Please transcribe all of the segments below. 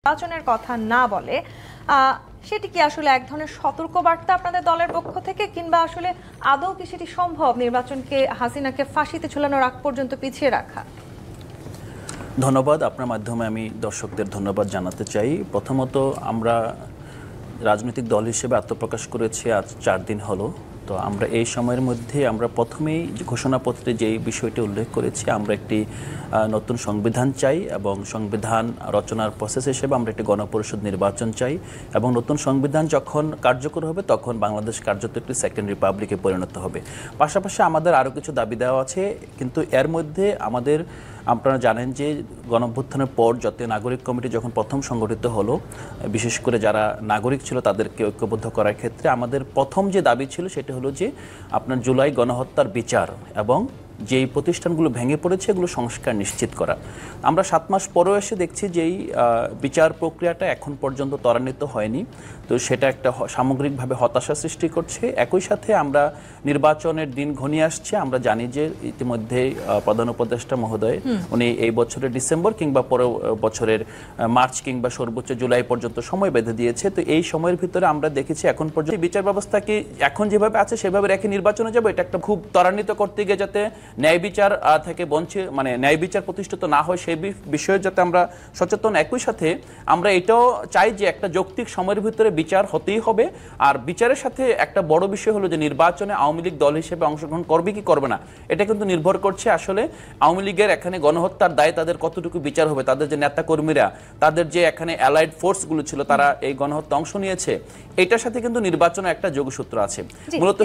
নির্বাচনের কথা না বলে সেটি কি আসলে এক ধরনের সতর্কবার্তা আপনাদের দলের পক্ষ থেকে, কিংবা আসলে আদৌ কি সেটি সম্ভব নির্বাচনকে হাসিনাকে ফাঁসিতে ঝুলানোর আগ পর্যন্ত পিছিয়ে রাখা? ধন্যবাদ। আপনার মাধ্যমে আমি দর্শকদের ধন্যবাদ জানাতে চাই। প্রথমত, আমরা রাজনৈতিক দল হিসেবে আত্মপ্রকাশ করেছি আজ 4 দিন হলো। তো আমরা এই সময়ের মধ্যে আমরা প্রথমেই ঘোষণাপত্রে যেই বিষয়টি উল্লেখ করেছি, আমরা একটি নতুন সংবিধান চাই এবং সংবিধান রচনার প্রসেস হিসেবে আমরা একটি গণপরিষদ নির্বাচন চাই এবং নতুন সংবিধান যখন কার্যকর হবে তখন বাংলাদেশ কার্যত একটি সেকেন্ড রিপাবলিকে পরিণত হবে। পাশাপাশি আমাদের আরও কিছু দাবি দেওয়া আছে, কিন্তু এর মধ্যে আমাদের, আপনারা জানেন যে গণঅভ্যুত্থানের পর জাতীয় নাগরিক কমিটি যখন প্রথম সংগঠিত হলো, বিশেষ করে যারা নাগরিক ছিল তাদেরকে ঐক্যবদ্ধ করার ক্ষেত্রে আমাদের প্রথম যে দাবি ছিল সেটা হলো যে আপনার জুলাই গণহত্যার বিচার এবং যেই প্রতিষ্ঠানগুলো ভেঙে পড়েছে এগুলো সংস্কার নিশ্চিত করা। আমরা 7 মাস পরেও এসে দেখছি যে এই বিচার প্রক্রিয়াটা এখন পর্যন্ত ত্বরান্বিত হয়নি। তো সেটা একটা সামগ্রিকভাবে হতাশা সৃষ্টি করছে। একই সাথে আমরা নির্বাচনের দিন ঘনিয়ে আসছে। আমরা জানি যে ইতিমধ্যে প্রধান উপদেষ্টা মহোদয় উনি এই বছরের ডিসেম্বর কিংবা পরের বছরের মার্চ কিংবা সর্বোচ্চ জুলাই পর্যন্ত সময় বেঁধে দিয়েছে। তো এই সময়ের ভিতরে আমরা দেখেছি এখন পর্যন্ত বিচার ব্যবস্থাকে এখন যেভাবে আছে সেভাবে রেখে নির্বাচনে যাবো, এটা একটা খুব ত্বরান্বিত করতে গিয়ে যাতে ন্যায় বিচার থেকে বঞ্চিত, মানে ন্যায় বিচার প্রতিষ্ঠিত না হয় সেই বিষয়ে যাতে আমরা সচেতন। একই সাথে আমরা এটাও চাই যে একটা যৌক্তিক সময়ের ভিতরে বিচার হতেই হবে। আর বিচারের সাথে একটা বড় বিষয় হলো যে নির্বাচনে আওয়ামী লীগ দল হিসেবে অংশগ্রহণ করবে কি করবে না, এটা কিন্তু নির্ভর করছে আসলে আওয়ামী লীগের এখানে গণহত্যার দায় তাদের কতটুকু বিচার হবে, তাদের যে নেতা কর্মীরা, তাদের যে এখানে অ্যালাইড ফোর্সগুলো ছিল তারা এই গণহত্যা অংশ নিয়েছে, এটার সাথে কিন্তু নির্বাচনে একটা যোগসূত্র আছে। মূলত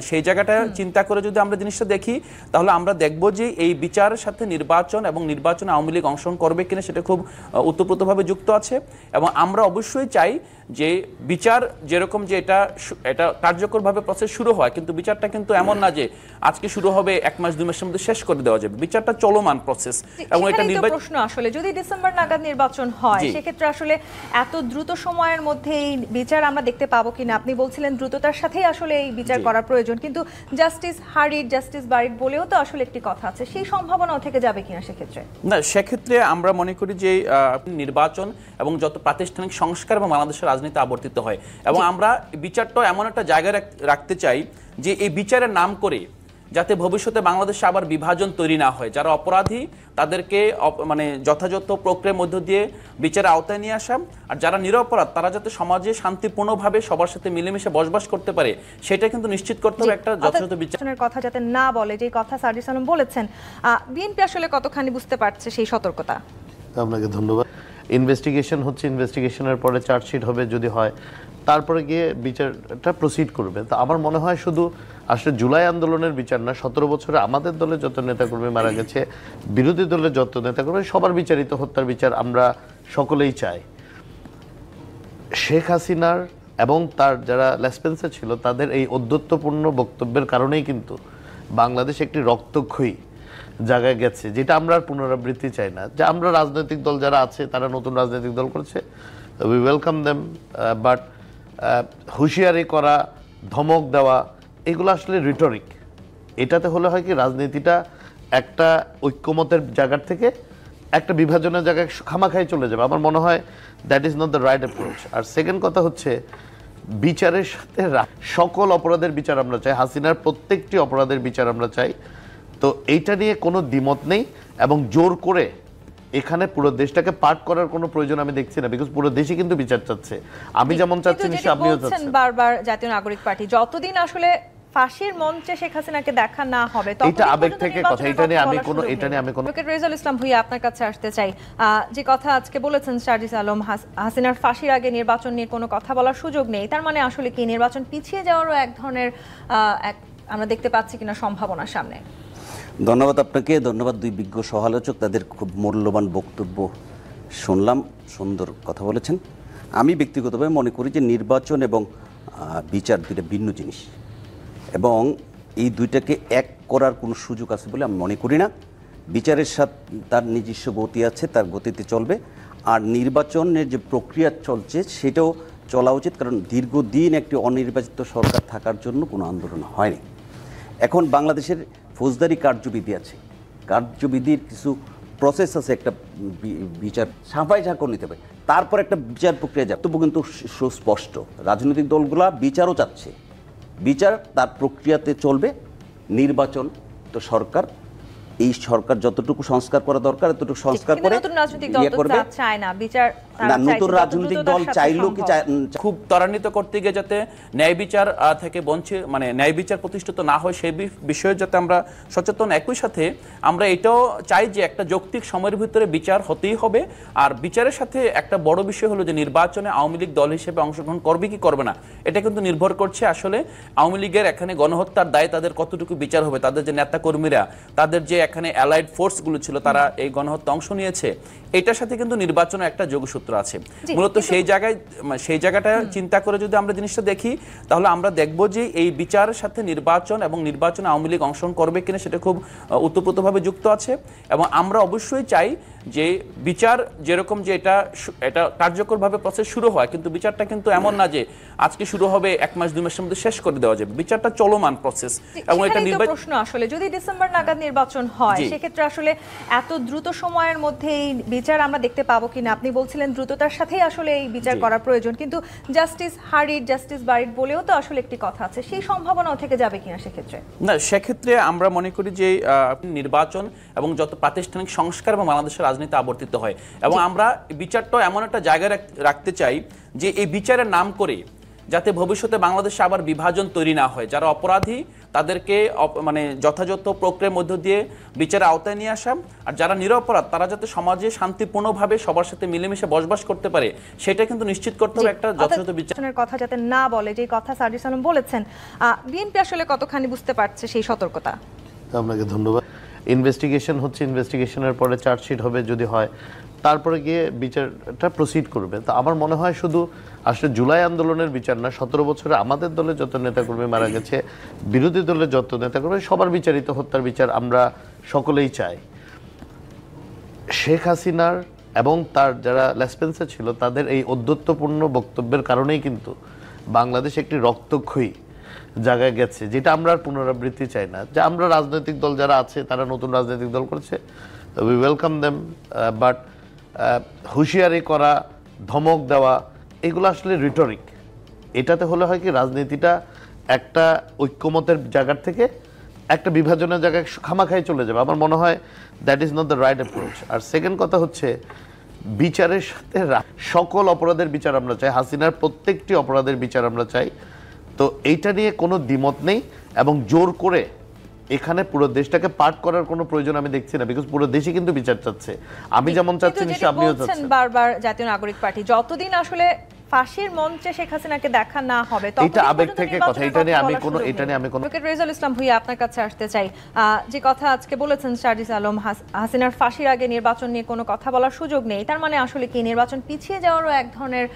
সেই জায়গাটা চিন্তা করে যদি আমরা জিনিসটা দেখি তাহলে আমরা দেখব যে এই বিচারের সাথে নির্বাচন এবং নির্বাচনে আওয়ামী লীগ অংশগ্রহণ করবে কিনা সেটা খুব ওতপ্রোতভাবে যুক্ত আছে। এবং আমরা অবশ্যই চাই যে বিচার যেরকম যে এটা কার্যকরভাবে প্রসেস শুরু হয়, কিন্তু বিচারটা কিন্তু এমন না যে আজকে শুরু হবে 1 মাস 2 মাসের মধ্যে শেষ করে দেওয়া যাবে। বিচারটা চলমান প্রসেস এবং এটা প্রশ্ন আসলে যদি ডিসেম্বর নাগাদ নির্বাচন হয় সেক্ষেত্রে আসলে এত দ্রুত সময়ের মধ্যে এই বিচার আমরা দেখতে পাবো কিনা? আপনি বলছিলেন দ্রুততার সাথেই আসলে এই বিচার করা প্রয়োজন, কিন্তু জাস্টিস হারিড জাস্টিস বারিড বলেও তো আসলে একটি কথা আছে, সেই সম্ভাবনাও থেকে যাবে কিনা সেক্ষেত্রে? না, সেক্ষেত্রে আমরা মনে করি যে নির্বাচন এবং যত প্রাতিষ্ঠানিক সংস্কার এবং বাংলাদেশের রাজনীতি আবর্তিত হয় এবং আমরা বিচারটা এমন একটা জায়গায় রাখতে চাই যে এই বিচারের নাম করে যাতে ভবিষ্যতে বাংলাদেশে আবার বিভাজন তৈরি না হয়। যারা অপরাধী তাদেরকে মানে যথাযথ প্রক্রিয়ার মধ্য দিয়ে বিচারের আওতায় নিয়ে আসা, আর যারা নিরপরাধ তারা যাতে সমাজে শান্তিপূর্ণভাবে সবার সাথে মিলেমিশে বসবাস করতে পারে সেটা কিন্তু নিশ্চিত করতে হবে একটা যথাযথ বিচারের কথা যাতে না বলে, যে কথা সার্জিস আলম বলেছেন। বিএনপি আসলে কতখানি বুঝতে পারছে সেই সতর্কতা? আপনাকে ধন্যবাদ। ইনভেস্টিগেশন হচ্ছে, ইনভেস্টিগেশনের পরে চার্জশিট হবে, যদি হয় তারপরে গিয়ে বিচারটা প্রসিড করবে। তো আমার মনে হয় শুধু আসলে জুলাই আন্দোলনের বিচার না, 17 বছরে আমাদের দলে যত নেতাকর্মী মারা গেছে, বিরোধী দলের যত নেতাকর্মী, সবার বিচারিত হত্যার বিচার আমরা সকলেই চাই। শেখ হাসিনার এবং তার যারা লেসপেন্সার ছিল তাদের এই ঔদ্ধত্যপূর্ণ বক্তব্যের কারণেই কিন্তু বাংলাদেশ একটি রক্তক্ষয়ী জায়গায় গেছে, যেটা আমরা আর পুনরাবৃত্তি চাই না। যে আমরা রাজনৈতিক দল যারা আছে তারা নতুন রাজনৈতিক দল করেছে, উই ওয়েলকাম দেম, বাট হুঁশিয়ারি করা, ধমক দেওয়া, এগুলো আসলে রিটরিক। এটাতে হলে হয় কি রাজনীতিটা একটা ঐক্যমতের জায়গার থেকে একটা বিভাজনের জায়গায় খামাখাই চলে যাবে। আমার মনে হয় that is not the right approach. আর সেকেন্ড কথা হচ্ছে বিচারের সাথে সকল অপরাধের বিচার আমরা চাই, হাসিনার প্রত্যেকটি অপরাধের বিচার আমরা চাই। তো এইটা নিয়ে কোনো দ্বিমত নেই এবং জোর করে এখানে পুরো দেশটাকে পার্ট করার কোনো প্রয়োজন আমি দেখছি না, বিকজ পুরো দেশই কিন্তু বিচার চাচ্ছে। আমি যেমন চাচ্ছি নিশ্চয়ই আপনিও চাচ্ছেন। বারবার জাতীয় নাগরিক পার্টি যতদিন আসলে ফাঁসির মঞ্চে শেখ হাসিনাকে দেখা না হবে এটা আবেগ থেকে কথা, এটা নিয়ে আমি কোনো রেজাউল ইসলাম ভুইয়া আপনার কাছে আসতে চাই। যে কথা আজকে বলেছেন সার্জিস আলম, হাসিনার ফাঁসির আগে নির্বাচন নিয়ে কোনো কথা বলার সুযোগ নেই, তার মানে আসলে কি নির্বাচন পিছিয়ে যাওয়ারও এক ধরনের আমরা দেখতে পাচ্ছি কিনা সম্ভাবনা সামনে? ধন্যবাদ আপনাকে, ধন্যবাদ দুই বিজ্ঞ সহালোচক, তাদের খুব মূল্যবান বক্তব্য শুনলাম, সুন্দর কথা বলেছেন। আমি ব্যক্তিগতভাবে মনে করি যে নির্বাচন এবং বিচার দুইটা ভিন্ন জিনিস এবং এই দুইটাকে এক করার কোনো সুযোগ আছে বলে আমি মনে করি না। বিচারের সাথে তার নিজস্ব গতি আছে, তার গতিতে চলবে। আর নির্বাচনের যে প্রক্রিয়া চলছে সেটাও চলা উচিত, কারণ দীর্ঘদিন একটি অনির্বাচিত সরকার থাকার জন্য কোনো আন্দোলন হয়নি। এখন বাংলাদেশের ফৌজদারি কার্যবিধি আছে, কার্যবিধির কিছু প্রসেস আছে, একটা বিচার সাফাই ঝাঁকর নিতে হবে, তারপর একটা বিচার প্রক্রিয়া যাবে। তবু কিন্তু সুস্পষ্ট রাজনৈতিক দলগুলা বিচারও চাচ্ছে, বিচার তার প্রক্রিয়াতে চলবে। নির্বাচন তো সরকার, এই সরকার যতটুকু সংস্কার করা দরকার এতটুকু সংস্কার করে করবে। চায় না বিচার, না নতুন রাজনৈতিক দল চাইলেও কি খুব ত্বরান্বিত করতে গিয়ে যাতে ন্যায় বিচার থেকে বঞ্চিত, মানে ন্যায় বিচার প্রতিষ্ঠিত না হয় সেই বিষয়ে যাতে আমরা সচেতন। একই সাথে আমরা এটাও চাই যে একটা যৌক্তিক সময়ের ভিতরে বিচার হতেই হবে। আর বিচারের সাথে একটা বড় বিষয় হলো যে নির্বাচনে আওয়ামী লীগ দল হিসেবে অংশগ্রহণ করবে কি করবে না, এটা কিন্তু নির্ভর করছে আসলে আওয়ামী লীগের এখানে গণহত্যার দায়ে তাদের কতটুকু বিচার হবে, তাদের যে নেতা কর্মীরা, তাদের যে এখানে অ্যালাইড ফোর্সগুলো ছিল তারা এই গণহত্যা অংশ নিয়েছে, এটার সাথে কিন্তু নির্বাচনের একটা যোগসূত্র আছে। মূলত সেই জায়গাটা চিন্তা করে যদি আমরা জিনিসটা দেখি তাহলে আমরা দেখব যে এই বিচারের সাথে নির্বাচন এবং নির্বাচনে আওয়ামী লীগ অংশগ্রহণ করবে কিনা সেটা খুব ওতপ্রোতভাবে যুক্ত আছে। এবং আমরা অবশ্যই চাই যে বিচার যেরকম যে এটা কার্যকরভাবে প্রসেস শুরু হয়, কিন্তু বিচারটা কিন্তু এমন না যে আজকে শুরু হবে 1 মাস 2 মাসের মধ্যে শেষ করে দেওয়া যাবে। বিচারটা চলমান প্রসেস। এবং এটা প্রশ্ন আসলে যদি ডিসেম্বর নাগাদ নির্বাচন হয় সেক্ষেত্রে আসলে এত দ্রুত সময়ের মধ্যে এই বিচার আমরা দেখতে পাবো কিনা? আপনি বলছিলেন দ্রুততার সাথেই আসলে এই বিচার করার প্রয়োজন, কিন্তু জাস্টিস হারিড জাস্টিস বারিড বলেও তো আসলে একটি কথা আছে, সেই সম্ভাবনাও থেকে যাবে কিনা সেক্ষেত্রে? না, সেক্ষেত্রে আমরা মনে করি যে নির্বাচন এবং যত প্রাতিষ্ঠানিক সংস্কার এবং বাংলাদেশের রাজনীতি আবর্তিত হয়, এবং আমরা বিচারটা এমন একটা জায়গায় রাখতে চাই যে এই বিচারের নাম করে যাতে ভবিষ্যতে বাংলাদেশে আবার বিভাজন তৈরি না হয়। যারা অপরাধী তাদেরকে মানে যথাযথ প্রক্রিয়ার মধ্য দিয়ে বিচারের আওতায় নিয়ে আসা, আর যারা নিরপরাধ তারা যাতে সমাজে শান্তিপূর্ণভাবে সবার সাথে মিলেমিশে বসবাস করতে পারে সেটা কিন্তু নিশ্চিত করতে হবে একটা যথাযথ বিচারের কথা যাতে না বলে, যে কথা সার্জিস আলম বলেছেন। বিএনপি আসলে কতখানি বুঝতে পারছে সেই সতর্কতা? আপনাকে ধন্যবাদ। ইনভেস্টিগেশন হচ্ছে, ইনভেস্টিগেশনের পরে চার্জশিট হবে, যদি হয় তারপরে গিয়ে বিচারটা প্রসিড করবে। তো আমার মনে হয় শুধু আসলে জুলাই আন্দোলনের বিচার না, 17 বছরে আমাদের দলে যত নেতাকর্মী মারা গেছে, বিরোধী দলের যত নেতাকর্মী, সবার বিচারিত হত্যার বিচার আমরা সকলেই চাই। শেখ হাসিনার এবং তার যারা লেসপেন্সে ছিল তাদের এই ঔদ্ধত্যপূর্ণ বক্তব্যের কারণেই কিন্তু বাংলাদেশ একটি রক্তক্ষয়ী জায়গায় গেছে, যেটা আমরা আর পুনরাবৃত্তি চাই না। যে আমরা রাজনৈতিক দল যারা আছে তারা নতুন রাজনৈতিক দল করেছে, উই ওয়েলকাম দেম, বাট হুঁশিয়ারি করা, ধমক দেওয়া, এগুলো আসলে রিটরিক। এটাতে হলে হয় কি, রাজনীতিটা একটা ঐক্যমতের জায়গার থেকে একটা বিভাজনের জায়গায় খামাখাই চলে যাবে। আমার মনে হয় that is not the right approach. আর সেকেন্ড কথা হচ্ছে, বিচারের সাথে সকল অপরাধের বিচার আমরা চাই, হাসিনার প্রত্যেকটি অপরাধের বিচার আমরা চাই। তো এইটা নিয়ে কোনো দ্বিমত নেই, এবং জোর করে এখানে পুরো দেশটাকে পার্ট করার কোনো প্রয়োজন আমি দেখছি না, বিকজ পুরো দেশই কিন্তু বিচার চাচ্ছে। আমি যেমন চাচ্ছি নিশ্চয়ই আপনিও চাচ্ছেন। বারবার জাতীয় নাগরিক পার্টি যতদিন আসলে ফাঁসির মঞ্চে শেখ হাসিনাকে দেখা না হবে, এটা আবেগ থেকে কথা, এটা নিয়ে আমি কোনো অ্যাডভোকেট রেজাউল ইসলাম ভুঁইয়া আপনার কাছে আসতে চাই। যে কথা আজকে বলেছেন সার্জিস আলম, হাসিনার ফাঁসির আগে নির্বাচন নিয়ে কোনো কথা বলার সুযোগ নেই, তার মানে আসলে কি নির্বাচন পিছিয়ে যাওয়ারও এক ধরনের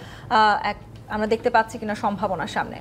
আমরা দেখতে পাচ্ছি কিনা সম্ভাবনা সামনে?